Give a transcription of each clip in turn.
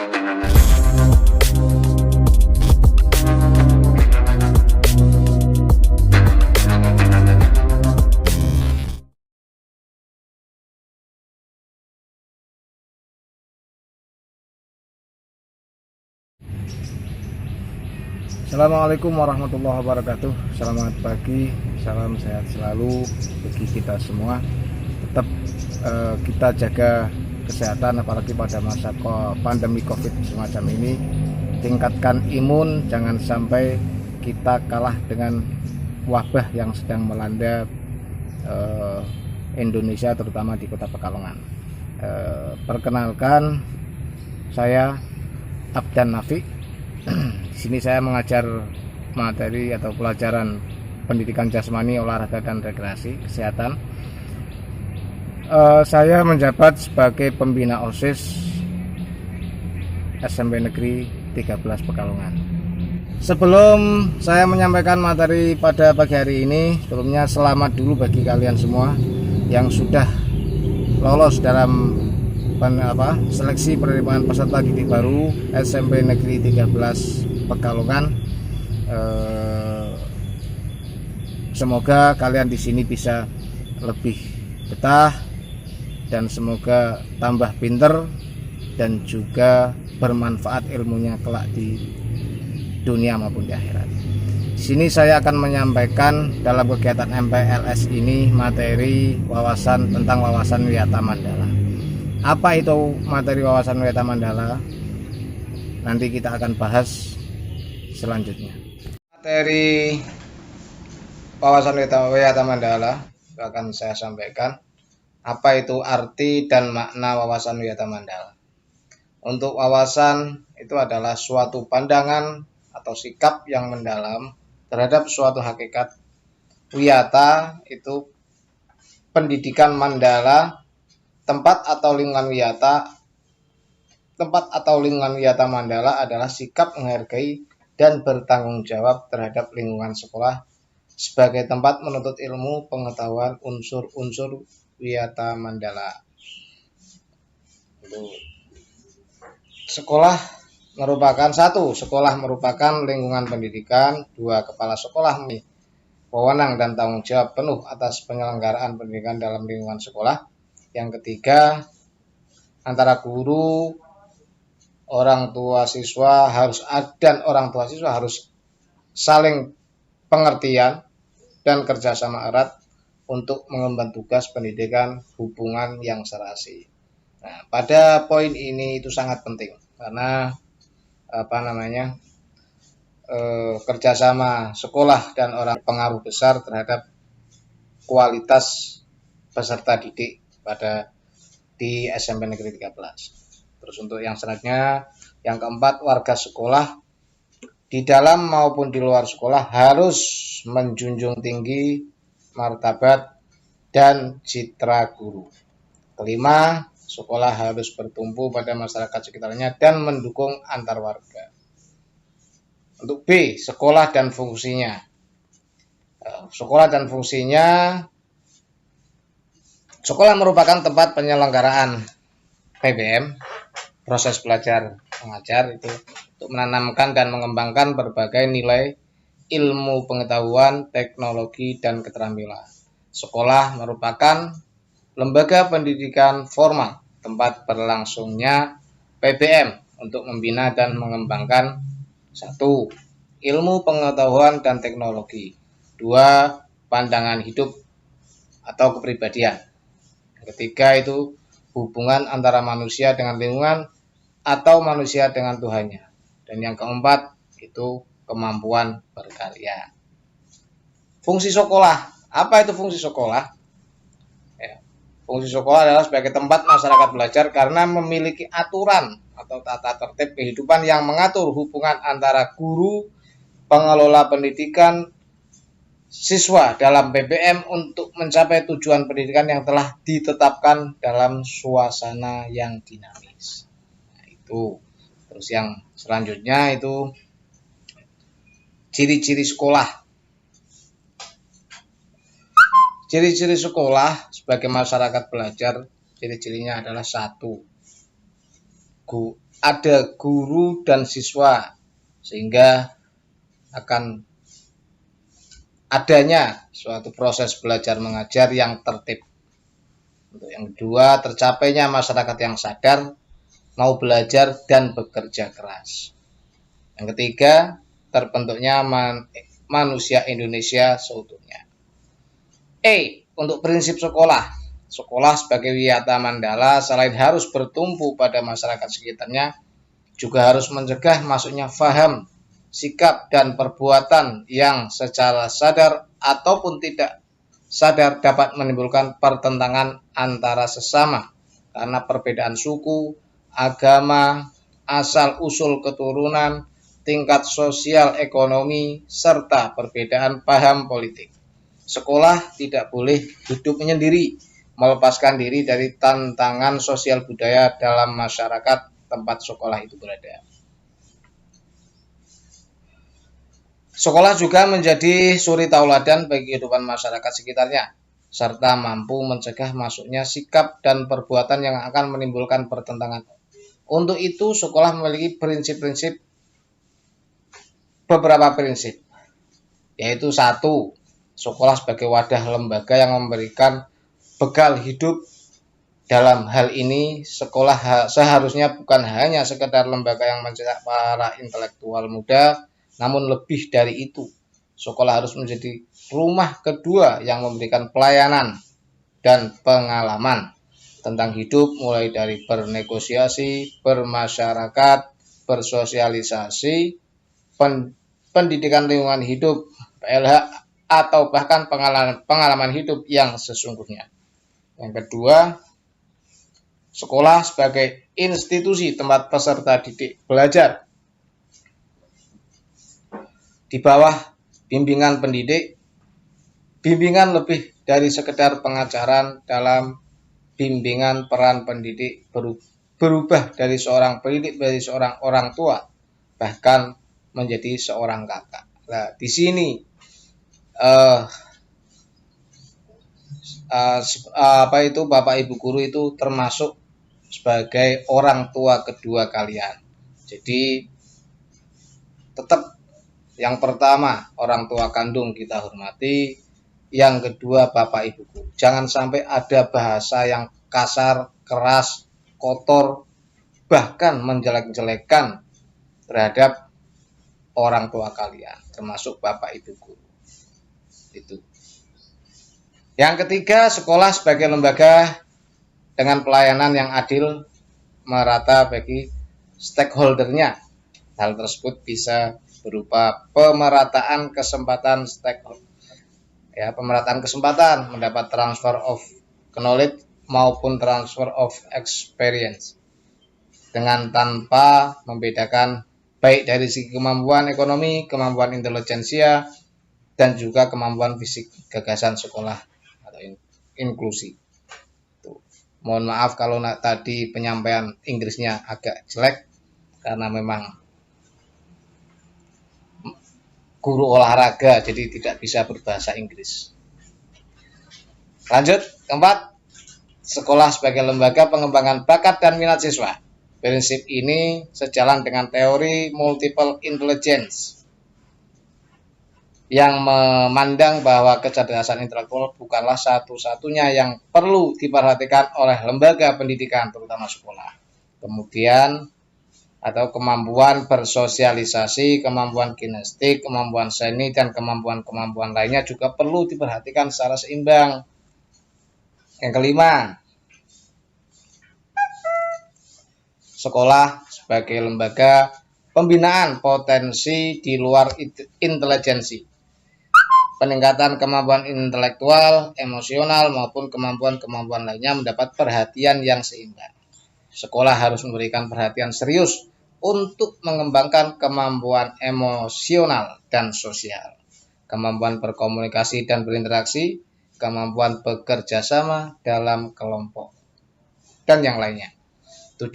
Assalamualaikum warahmatullahi wabarakatuh. Selamat pagi, salam sehat selalu bagi kita semua. Tetap kita jaga kesehatan, apalagi pada masa pandemi COVID semacam ini. Tingkatkan imun, jangan sampai kita kalah dengan wabah yang sedang melanda Indonesia, terutama di Kota Pekalongan. Perkenalkan, saya Abdan Nafi. Di sini saya mengajar materi atau pelajaran pendidikan jasmani, olahraga dan rekreasi kesehatan. Saya menjabat sebagai pembina OSIS SMP Negeri 13 Pekalongan. Sebelum saya menyampaikan materi pada pagi hari ini, sebelumnya selamat dulu bagi kalian semua yang sudah lolos dalam seleksi penerimaan peserta didik baru SMP Negeri 13 Pekalongan. Semoga kalian di sini bisa lebih betah dan semoga tambah pinter dan juga bermanfaat ilmunya kelak di dunia maupun di akhirat. Di sini saya akan menyampaikan dalam kegiatan MPLS ini materi wawasan tentang wawasan wiyata mandala. Apa itu materi wawasan wiyata mandala? Nanti kita akan bahas selanjutnya. Materi wawasan wiyata mandala akan saya sampaikan. Apa itu arti dan makna wawasan wiyata mandala? Untuk wawasan itu adalah suatu pandangan atau sikap yang mendalam terhadap suatu hakikat. Wiyata itu pendidikan mandala. Tempat atau lingkungan wiyata mandala adalah sikap menghargai dan bertanggung jawab terhadap lingkungan sekolah sebagai tempat menuntut ilmu pengetahuan unsur-unsur wiyata mandala. Sekolah merupakan lingkungan pendidikan. 2, kepala sekolah memiliki wewenang dan tanggung jawab penuh atas penyelenggaraan pendidikan dalam lingkungan sekolah. Yang ketiga, antara guru, orang tua siswa harus saling pengertian dan kerjasama erat untuk mengemban tugas pendidikan hubungan yang serasi. Nah, pada poin ini itu sangat penting karena kerjasama sekolah dan orang pengaruh besar terhadap kualitas peserta didik di SMP Negeri 13. Terus untuk yang selanjutnya, yang keempat, warga sekolah di dalam maupun di luar sekolah harus menjunjung tinggi martabat dan citra guru. Kelima, sekolah harus bertumpu pada masyarakat sekitarnya dan mendukung antar warga. Untuk B, sekolah dan fungsinya. Sekolah merupakan tempat penyelenggaraan PBM, proses belajar mengajar, itu untuk menanamkan dan mengembangkan berbagai nilai ilmu pengetahuan, teknologi, dan keterampilan. Sekolah merupakan lembaga pendidikan formal, tempat berlangsungnya PBM untuk membina dan mengembangkan 1. Ilmu pengetahuan dan teknologi. 2. Pandangan hidup atau kepribadian. Ketiga itu hubungan antara manusia dengan lingkungan atau manusia dengan Tuhannya. Dan yang keempat itu kemampuan berkarya. Fungsi sekolah. Apa itu fungsi sekolah? Fungsi sekolah adalah sebagai tempat masyarakat belajar karena memiliki aturan atau tata tertib kehidupan yang mengatur hubungan antara guru, pengelola pendidikan, siswa dalam PBM untuk mencapai tujuan pendidikan yang telah ditetapkan dalam suasana yang dinamis. Nah, itu. Terus yang selanjutnya itu ciri-ciri sekolah. Ciri-ciri sekolah sebagai masyarakat belajar, ciri-cirinya adalah 1. ada guru dan siswa, sehingga akan adanya suatu proses belajar mengajar yang tertib. Untuk yang kedua, tercapainya masyarakat yang sadar, mau belajar dan bekerja keras. Yang ketiga, terbentuknya manusia Indonesia seutuhnya. Untuk prinsip sekolah. Sekolah sebagai wiyata mandala selain harus bertumpu pada masyarakat sekitarnya, juga harus mencegah masuknya faham, sikap, dan perbuatan yang secara sadar ataupun tidak sadar dapat menimbulkan pertentangan antara sesama karena perbedaan suku, agama, asal-usul keturunan, tingkat sosial ekonomi, serta perbedaan paham politik. Sekolah tidak boleh hidup menyendiri, melepaskan diri dari tantangan sosial budaya dalam masyarakat tempat sekolah itu berada. Sekolah juga menjadi suri tauladan bagi kehidupan masyarakat sekitarnya, serta mampu mencegah masuknya sikap dan perbuatan yang akan menimbulkan pertentangan. Untuk itu, sekolah memiliki beberapa prinsip, yaitu 1. Sekolah sebagai wadah lembaga yang memberikan bekal hidup. Dalam hal ini, sekolah seharusnya bukan hanya sekedar lembaga yang mencetak para intelektual muda, namun lebih dari itu. Sekolah harus menjadi rumah kedua yang memberikan pelayanan dan pengalaman tentang hidup, mulai dari bernegosiasi, bermasyarakat, bersosialisasi, pendidikan lingkungan hidup, PLH, atau bahkan pengalaman hidup yang sesungguhnya. Yang kedua, sekolah sebagai institusi tempat peserta didik belajar di bawah bimbingan pendidik. Bimbingan lebih dari sekedar pengajaran. Dalam bimbingan, peran pendidik berubah dari seorang pendidik menjadi seorang orang tua, bahkan menjadi seorang kakak. Nah, di sini Bapak Ibu guru itu termasuk sebagai orang tua kedua kalian. Jadi tetap yang pertama orang tua kandung kita hormati, yang kedua Bapak Ibu guru. Jangan sampai ada bahasa yang kasar, keras, kotor, bahkan menjelek-jelekan terhadap orang tua kalian, termasuk Bapak Ibu guru. Itu. Yang ketiga, sekolah sebagai lembaga dengan pelayanan yang adil merata bagi stakeholdernya. Hal tersebut bisa berupa pemerataan kesempatan mendapat transfer of knowledge maupun transfer of experience, dengan tanpa membedakan baik dari segi kemampuan ekonomi, kemampuan intelijensia, dan juga kemampuan fisik. Gagasan sekolah atau inklusi. Mohon maaf kalau tadi penyampaian Inggrisnya agak jelek, karena memang guru olahraga, jadi tidak bisa berbahasa Inggris. Lanjut, keempat, sekolah sebagai lembaga pengembangan bakat dan minat siswa. Prinsip ini sejalan dengan teori multiple intelligence yang memandang bahwa kecerdasan intelektual bukanlah satu-satunya yang perlu diperhatikan oleh lembaga pendidikan, terutama sekolah. Kemudian atau kemampuan bersosialisasi, kemampuan kinestik, kemampuan seni, dan kemampuan-kemampuan lainnya juga perlu diperhatikan secara seimbang. Yang kelima, sekolah sebagai lembaga pembinaan potensi di luar intelijensi, peningkatan kemampuan intelektual, emosional, maupun kemampuan-kemampuan lainnya mendapat perhatian yang seimbang. Sekolah harus memberikan perhatian serius untuk mengembangkan kemampuan emosional dan sosial, kemampuan berkomunikasi dan berinteraksi, kemampuan bekerja sama dalam kelompok, dan yang lainnya. 7.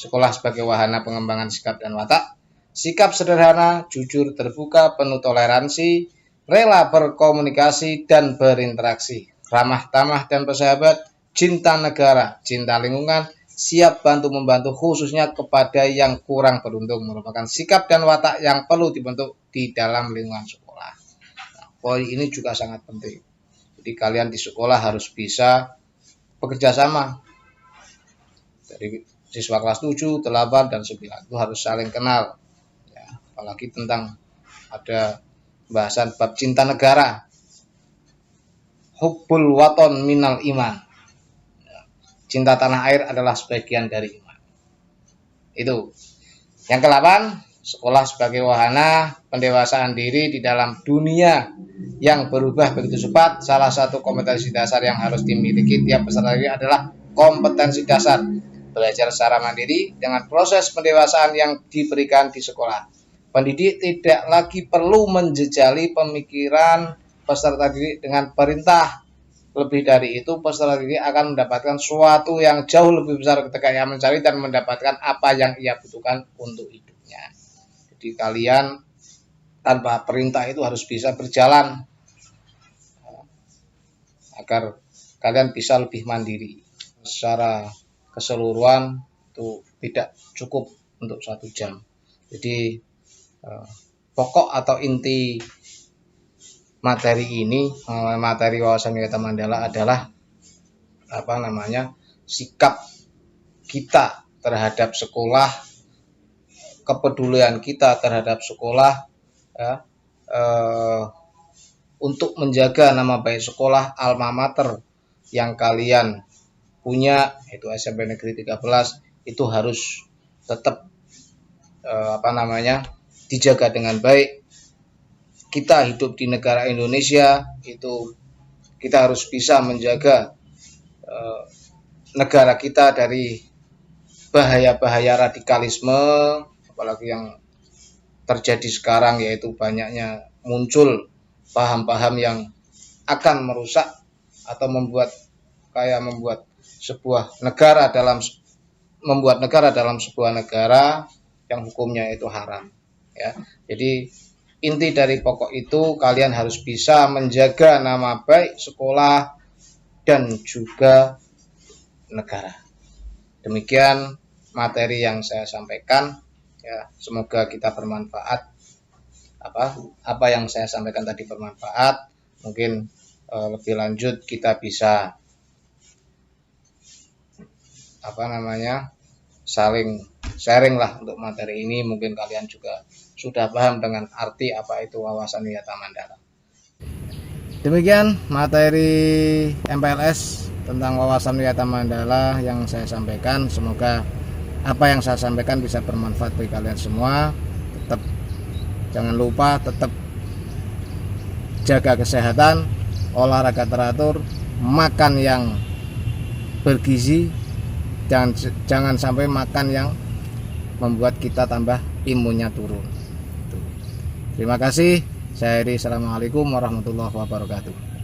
Sekolah sebagai wahana pengembangan sikap dan watak. Sikap sederhana, jujur, terbuka, penuh toleransi, rela berkomunikasi dan berinteraksi, ramah tamah dan bersahabat, cinta negara, cinta lingkungan, siap bantu membantu khususnya kepada yang kurang beruntung, merupakan sikap dan watak yang perlu dibentuk di dalam lingkungan sekolah. Nah, poin ini juga sangat penting. Jadi kalian di sekolah harus bisa bekerja sama. Dari siswa kelas 7, 8, dan 9 itu harus saling kenal. Ya, apalagi tentang ada bahasan bab cinta negara. Hubbul waton minal iman. Cinta tanah air adalah sebagian dari iman. Itu. Yang ke-8, sekolah sebagai wahana pendewasaan diri di dalam dunia yang berubah begitu cepat. Salah satu kompetensi dasar yang harus dimiliki tiap peserta didik adalah kompetensi dasar belajar secara mandiri dengan proses pendewasaan yang diberikan di sekolah. Pendidik tidak lagi perlu menjejali pemikiran peserta didik dengan perintah. Lebih dari itu, peserta didik akan mendapatkan sesuatu yang jauh lebih besar ketika ia mencari dan mendapatkan apa yang ia butuhkan untuk hidupnya. Jadi kalian tanpa perintah itu harus bisa berjalan agar kalian bisa lebih mandiri. Secara keseluruhan itu tidak cukup untuk 1 jam. Jadi pokok atau inti materi ini, materi wawasan Wiyata Mandala adalah sikap kita terhadap sekolah, kepedulian kita terhadap sekolah, ya, untuk menjaga nama baik sekolah alma mater yang kalian punya, yaitu SMP Negeri 13, itu harus tetap dijaga dengan baik. Kita hidup di negara Indonesia, itu kita harus bisa menjaga negara kita dari bahaya-bahaya radikalisme, apalagi yang terjadi sekarang, yaitu banyaknya muncul paham-paham yang akan merusak atau membuat negara dalam sebuah negara yang hukumnya itu haram, ya. Jadi inti dari pokok itu, kalian harus bisa menjaga nama baik sekolah dan juga negara. Demikian materi yang saya sampaikan, ya. Semoga kita bermanfaat. Apa yang saya sampaikan tadi bermanfaat. Mungkin lebih lanjut kita bisa saling sharing lah untuk materi ini. Mungkin kalian juga sudah paham dengan arti apa itu wawasan Wiyata Mandala. Demikian materi MPLS tentang wawasan Wiyata Mandala yang saya sampaikan. Semoga apa yang saya sampaikan bisa bermanfaat bagi kalian semua. Tetap jangan lupa tetap jaga kesehatan, olahraga teratur, makan yang bergizi, jangan sampai makan yang membuat kita tambah imunnya turun. Terima kasih. Saya Heri. Assalamualaikum warahmatullahi wabarakatuh.